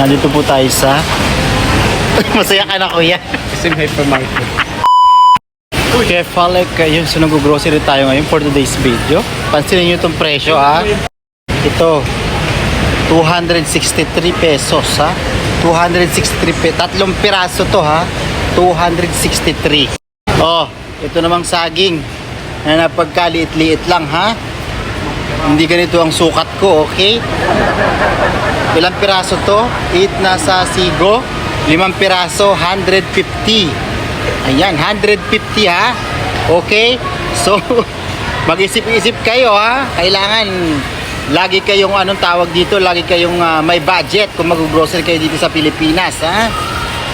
Nandito po tayo sa masaya ka na kuya. SM Hypermarket. Kaya Falek kayo, so nag-grocery tayo ngayon for today's video. Pansinin nyo itong presyo ha. Ito 263 pesos ha. 263 pesos. Tatlong piraso to ha. 263. Oh, ito namang saging na napagkaliit-liit lang ha. Hindi ganito ang sukat ko, okay? Ilang piraso to? 8 nasa sigo. 5 piraso, 150. Ayan, 150 ha. Okay? So, mag-isip-isip kayo ha. Kailangan lagi kayong anong tawag dito, lagi kayong may budget kung mag-grocery kayo dito sa Pilipinas ha.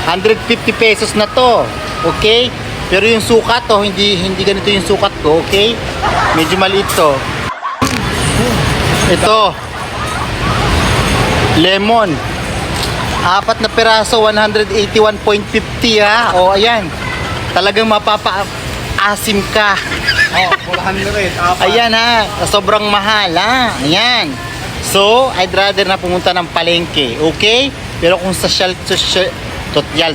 150 pesos na to. Okay? Pero yung sukat to, hindi ganito yung sukat ko, okay? Medyo maliit to. Ito. Lemon. 4 na piraso, 181.50 ha. O ayan. Talagang mapapa-asim ka. Oh, 400. Ayan ha. Sobrang mahal ha. Ayan. So, I'd rather na pumunta ng palengke. Okay? Pero kung sa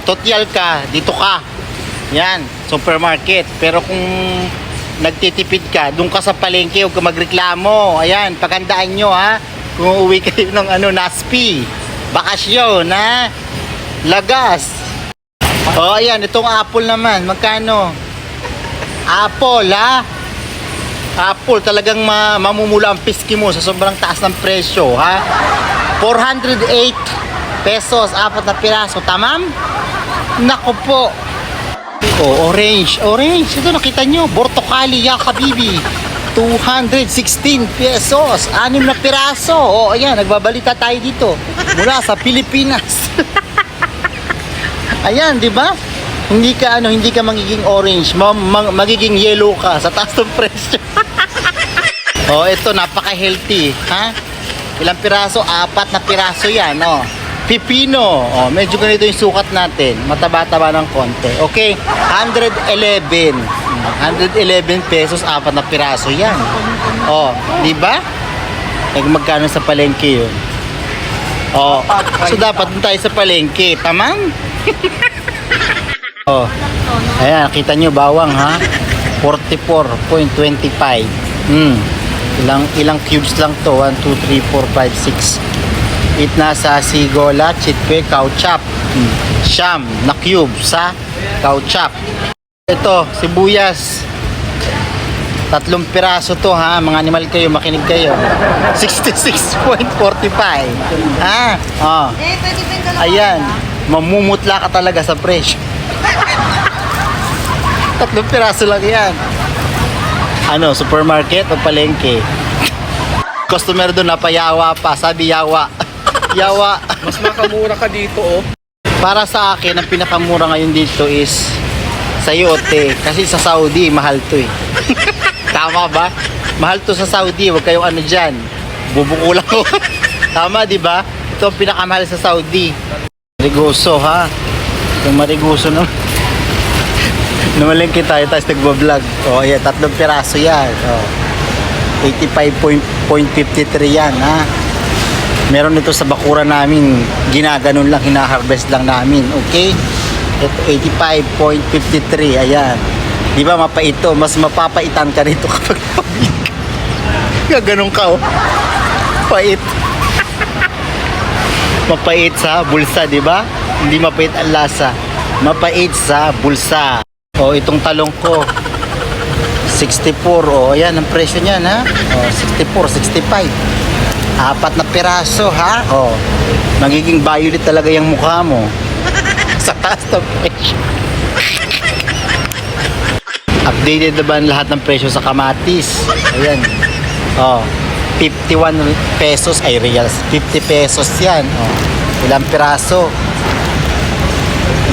totyal ka, dito ka. Yan. Supermarket. Pero kung nagtitipid ka, doon ka sa palengke, huwag ka magreklamo. Ayan. Pagandaan nyo ha. Kung uwi kayo ng Naspi. Bakasyon ha. Lagas. Oh, ayan, itong apple naman, magkano? Apple, ha? Apple, talagang mamumula ang piski mo sa sobrang taas ng presyo, ha? 408 pesos, 4 na piraso, tamam? Nako po. Oh, orange. Ito, nakita nyo, Bortokali, ya kabibi. 216 pesos, 6 na piraso. Oh, ayan, nagbabalita tayo dito mula sa Pilipinas. Ayan, 'di ba? Hindi ka magiging orange, magiging yellow ka sa taas ng presyo. Oh, ito napaka-healthy, ha? Ilang piraso? 4 na piraso 'yan, oh. Pipino. Oh, medyo ganito yung sukat natin. Mataba-taba ng konti. Okay, 111 pesos, 4 na piraso 'yan. Oh, 'di ba? Eh, magkano sa palengke 'yun? Oh, so dapat dun tayo sa palengke, tamang? Oh, ayan, kita nyo bawang ha, 44.25. Ilang cubes lang to, 1, 2, 3, 4, 5, 6. It nasa sigola, chitpe, kauchap. Siyam na cube sa kauchap. Ito, sibuyas. 3 piraso to ha, mga animal kayo, makinig kayo. 66.45. Ha? Oh. Ayan, mamumutla ka talaga sa presyo. 3 piraso lang yan. Ano, supermarket o palengke? Customer doon napayawa pa, sabi yawa. Yawa. Mas makamura ka dito, oh. Para sa akin, ang pinakamura ngayon dito is sayote. Kasi sa Saudi, mahal to eh. Tama ba? Mahal to sa Saudi, huwag kayong ano dyan. Bubuko lang ko. Tama, di ba? Ito ang pinakamahal sa Saudi. Marigoso, ha? Yung marigoso no? Namalingki tayo, tapos nagbablog. O, ayan, 3 piraso yan. O, 85.53 yan, ha? Meron ito sa bakura namin. Ginaganon lang, hinaharvest lang namin. Okay? Ito, 85.53. Ayan. Di ba mapait to? Mas mapapaitan ka rito kapag pabig. Gaganong ka, oh. Pait. Mapait sa bulsa, di ba? Hindi mapait ang lasa. Mapait sa bulsa. O, itong talong ko. 64. O, ayan ang presyo niyan, ha? O, 64, 65. 4 na piraso, ha? O, magiging violet talaga yung mukha mo. Sa taas ng presyo. Updated na ba lahat ng presyo sa kamatis? Ayan. Oh, 51 pesos ay reals. 50 pesos 'yan. Oh, ilang piraso?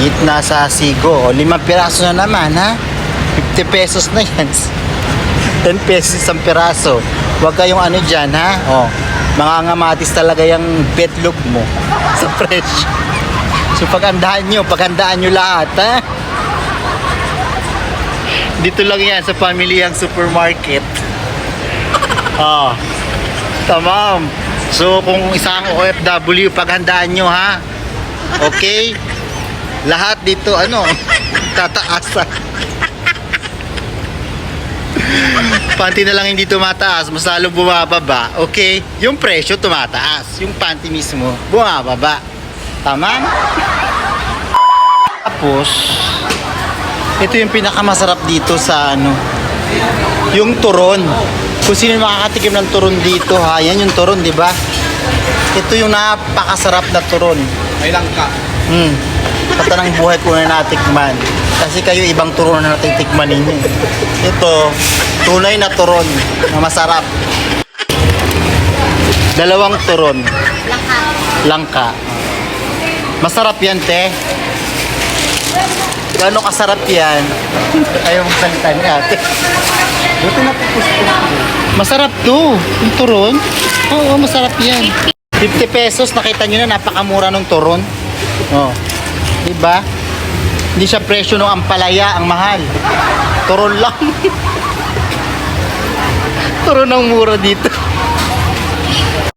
It nasa sigo. O, 5 piraso na naman, ha? 50 pesos na 'yan. 10 pesos isang piraso. Huwag kayong ano diyan, ha? Oh, mangangamatis talaga yung betlog mo sa presyo. So paghandaan nyo lahat, ha? Dito lang yan sa pamilyang supermarket. Ah, tamam. So, kung isang OFW, paghandaan nyo, ha? Okay? Lahat dito, tataasan. Panty na lang hindi tumataas, mas lalo bumababa. Okay? Yung presyo tumataas. Yung panty mismo, bumababa. Tama? Tapos, ito yung pinakamasarap dito sa yung turon. Kung sino yung makakatikim ng turon dito, ha? Yan yung turon, di ba? Ito yung napakasarap na turon. May langka. Pata ng buhay ko na natikman. Kasi kayo ibang turon na natitikman ninyo. Ito, tunay na turon na masarap. Dalawang turon. Langka. Masarap yan, te. Gano'ng kasarap yan? Ayaw mong salita ni ate. Buti na masarap to. Yung turon. Oo, masarap yan. 50 pesos, nakita nyo na napakamura ng turon. Oh. Diba? Hindi siya presyo ng ampalaya, ang mahal. Turon lang. Turon ang mura dito.